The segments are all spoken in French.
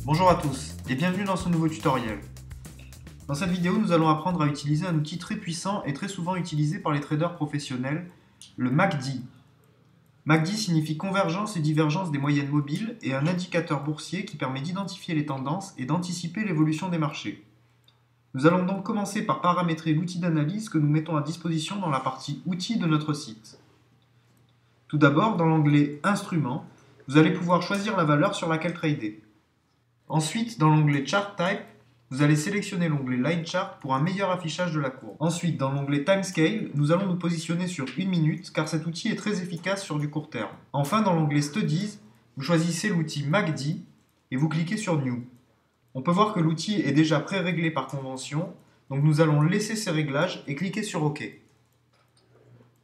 Bonjour à tous et bienvenue dans ce nouveau tutoriel. Dans cette vidéo, nous allons apprendre à utiliser un outil très puissant et très souvent utilisé par les traders professionnels, le MACD. MACD signifie convergence et divergence des moyennes mobiles et un indicateur boursier qui permet d'identifier les tendances et d'anticiper l'évolution des marchés. Nous allons donc commencer par paramétrer l'outil d'analyse que nous mettons à disposition dans la partie outils de notre site. Tout d'abord, dans l'onglet Instruments, vous allez pouvoir choisir la valeur sur laquelle trader. Ensuite, dans l'onglet Chart Type, vous allez sélectionner l'onglet Line Chart pour un meilleur affichage de la courbe. Ensuite, dans l'onglet Time Scale, nous allons nous positionner sur 1 minute car cet outil est très efficace sur du court terme. Enfin, dans l'onglet Studies, vous choisissez l'outil MACD et vous cliquez sur New. On peut voir que l'outil est déjà pré-réglé par convention, donc nous allons laisser ces réglages et cliquer sur OK.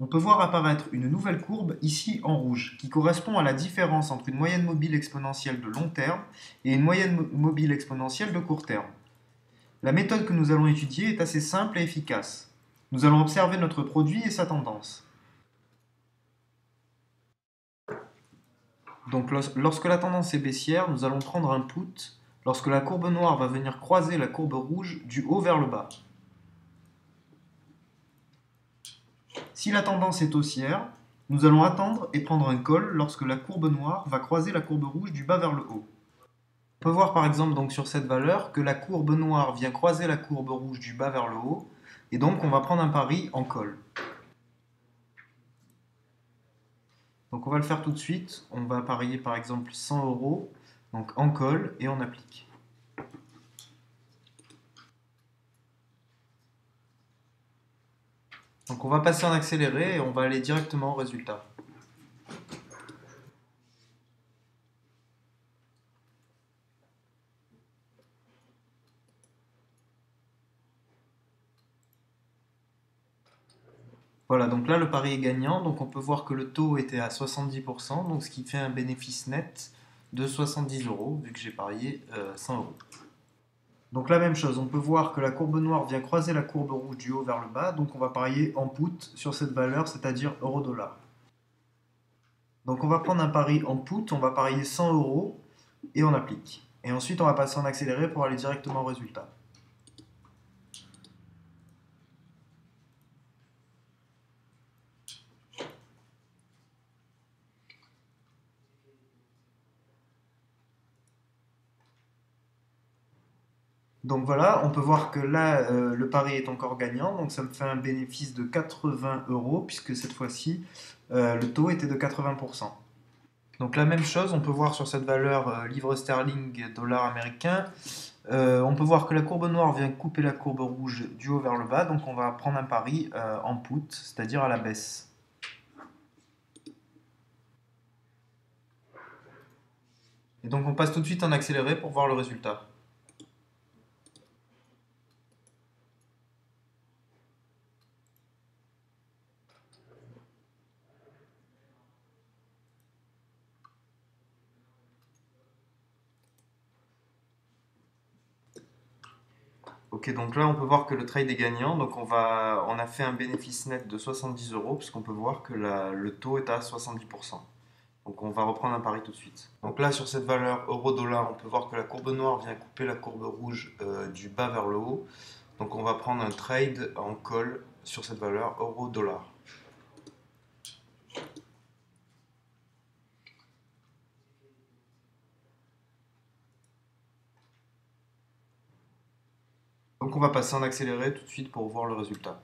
On peut voir apparaître une nouvelle courbe ici en rouge, qui correspond à la différence entre une moyenne mobile exponentielle de long terme et une moyenne mobile exponentielle de court terme. La méthode que nous allons étudier est assez simple et efficace. Nous allons observer notre produit et sa tendance. Donc lorsque la tendance est baissière, nous allons prendre un put lorsque la courbe noire va venir croiser la courbe rouge du haut vers le bas. Si la tendance est haussière, nous allons attendre et prendre un call lorsque la courbe noire va croiser la courbe rouge du bas vers le haut. On peut voir par exemple donc sur cette valeur que la courbe noire vient croiser la courbe rouge du bas vers le haut, et donc on va prendre un pari en call. Donc on va le faire tout de suite, on va parier par exemple 100 euros, donc en call, et on applique. Donc on va passer en accéléré et on va aller directement au résultat. Voilà, donc là le pari est gagnant, donc on peut voir que le taux était à 70%, donc ce qui fait un bénéfice net de 70 euros, vu que j'ai parié 100 euros. Donc la même chose, on peut voir que la courbe noire vient croiser la courbe rouge du haut vers le bas, donc on va parier en put sur cette valeur, c'est-à-dire euro-dollar. Donc on va prendre un pari en put, on va parier 100 euros et on applique. Et ensuite on va passer en accéléré pour aller directement au résultat. Donc voilà, on peut voir que là, le pari est encore gagnant, donc ça me fait un bénéfice de 80 euros, puisque cette fois-ci, le taux était de 80%. Donc la même chose, on peut voir sur cette valeur livre sterling, dollar américain, on peut voir que la courbe noire vient couper la courbe rouge du haut vers le bas, donc on va prendre un pari en put, c'est-à-dire à la baisse. Et donc on passe tout de suite en accéléré pour voir le résultat. Ok, donc là on peut voir que le trade est gagnant, donc on a fait un bénéfice net de 70 euros, puisqu'on peut voir que le taux est à 70%. Donc on va reprendre un pari tout de suite. Donc là sur cette valeur euro-dollar, on peut voir que la courbe noire vient couper la courbe rouge du bas vers le haut. Donc on va prendre un trade en call sur cette valeur euro-dollar. Donc on va passer en accéléré tout de suite pour voir le résultat.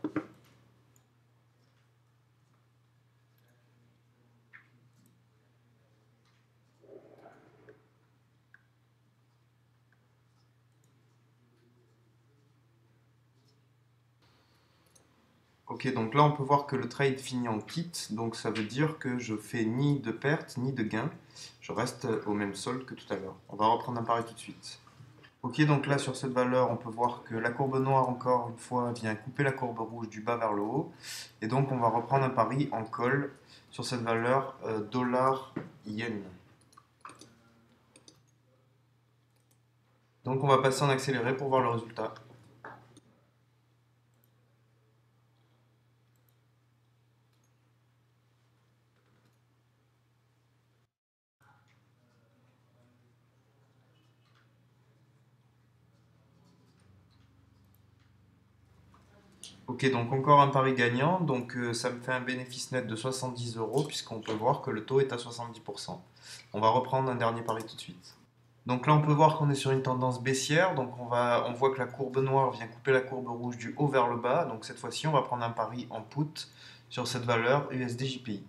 Ok, donc là on peut voir que le trade finit en kit, donc ça veut dire que je fais ni de perte ni de gain. Je reste au même solde que tout à l'heure. On va reprendre un pari tout de suite. Ok, donc là sur cette valeur, on peut voir que la courbe noire, encore une fois, vient couper la courbe rouge du bas vers le haut. Et donc on va reprendre un pari en call sur cette valeur dollar-yen. Donc on va passer en accéléré pour voir le résultat. Ok, donc encore un pari gagnant, donc ça me fait un bénéfice net de 70 euros puisqu'on peut voir que le taux est à 70%. On va reprendre un dernier pari tout de suite. Donc là, on peut voir qu'on est sur une tendance baissière, donc on voit que la courbe noire vient couper la courbe rouge du haut vers le bas, donc cette fois-ci, on va prendre un pari en put sur cette valeur USD-JPY.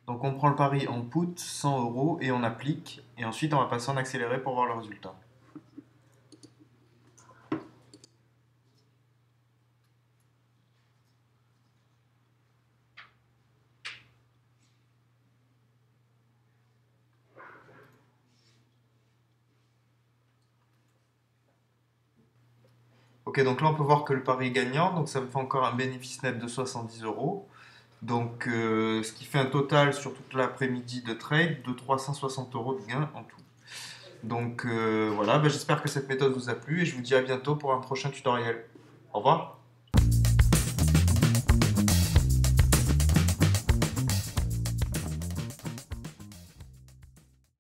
Donc on prend le pari en put, 100 euros, et on applique, et ensuite on va passer en accéléré pour voir le résultat. Ok, donc là on peut voir que le pari est gagnant, donc ça me fait encore un bénéfice net de 70 euros. Donc ce qui fait un total sur toute l'après-midi de trade de 360 euros de gain en tout. Donc voilà, j'espère que cette méthode vous a plu et je vous dis à bientôt pour un prochain tutoriel. Au revoir.